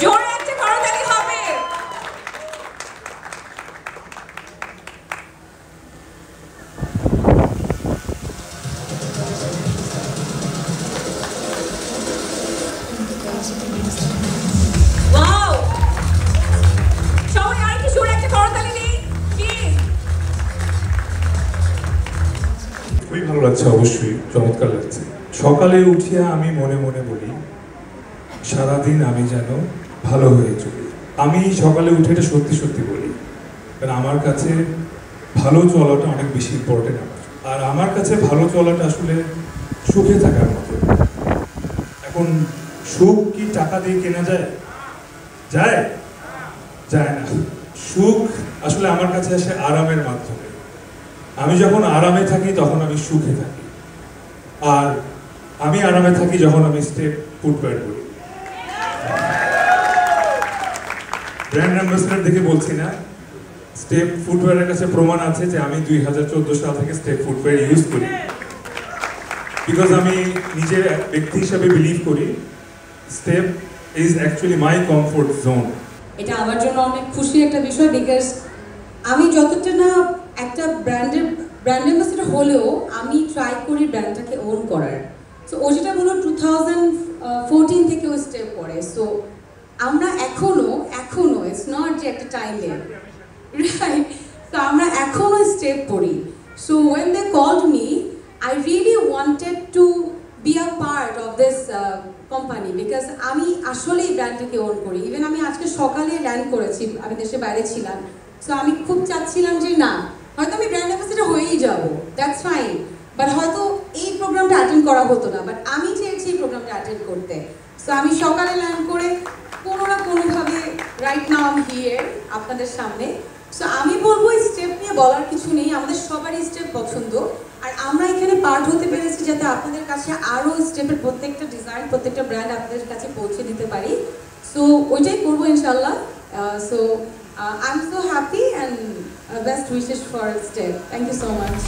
জোরে একটা করতালি হবে। ওয়াও, সবাই আরেকটু জোরে একটা করতালি দিই প্লিজ। খুবই ভালো লাগছে, অবশ্যই চমৎকার লাগছে। সকালে উঠিয়া আমি মনে মনে বলি সারাদিন আমি যেন ভালো হয়ে চলি। আমি সকালে উঠে এটা সত্যি সত্যি বলি, কারণ আমার কাছে ভালো চলাটা অনেক বেশি ইম্পর্টেন্ট। আর আমার কাছে ভালো চলাটা আসলে সুখে থাকার মতো। এখন সুখ কি টাকা দিয়ে কেনা যায়? যায়? যায় না। সুখ আসলে আমার কাছে আসে আরামের মাধ্যমে। আমি যখন আরামে থাকি তখন আমি সুখে থাকি। আর আমি আরামে থাকি যখন আমি স্টেপ ফুটওয়্যার করি। ব্র্যান্ড অ্যাম্বাসেডর দেখে বলছি না, স্টেপ ফুটওয়্যারের কাছে প্রমাণ আছে যে আমি 2014 সাল থেকে স্টেপ ফুটওয়্যার ইউজ করি। বিকজ আমি নিজের ব্যক্তি হিসাবে বিলিভ করি step is actually my comfort zone. এটা আমার জন্য অনেক খুশির একটা বিষয়, বিকজ আমি যতটা না একটা ব্র্যান্ড অ্যাম্বাসেডর হলেও আমি ট্রাই করি ব্র্যান্ডটাকে ওন করার। সো ও যেটা বললো 2014 থেকে ও স্টেপ করে। সো আমরা এখনো ইটস নট যে একটা টাইমে, রাইট? তো আমরা এখনো স্টেপ করি। So when they called me, I really wanted to be a part of this company because আমি আসলেই ব্র্যান্ডটাকে ওন করি। ইভেন আমি আজকে সকালে ল্যান্ড করেছি, আমি দেশের বাইরে ছিলাম। সো আমি খুব চাচ্ছিলাম যে না, হয়তো আমি ব্র্যান্ড অ্যাম্বাসেডর হয়েই যাবো, দ্যাটস ফাইন, বাট হয়তো এই প্রোগ্রামটা অ্যাটেন্ড করা হতো না, বাট আমি চেয়েছি এই প্রোগ্রামটা অ্যাটেন্ড করতে। সো আমি সকালে ল্যান্ড করে কোনো না কোনোভাবে right now I am here আপনাদের সামনে। সো আমি বলবো স্টেপ নিয়ে বলার কিছু নেই, আমাদের সবারই স্টেপ পছন্দ। আর আমরা এখানে পার্ট হতে পেরেছি যাতে আপনাদের কাছে আরও স্টেপের প্রত্যেকটা ডিজাইন, প্রত্যেকটা ব্র্যান্ড আপনাদের কাছে পৌঁছে দিতে পারি। সো ওইটাই করবো ইনশাল্লাহ। So I am so happy and best wishes for step. Thank you so much.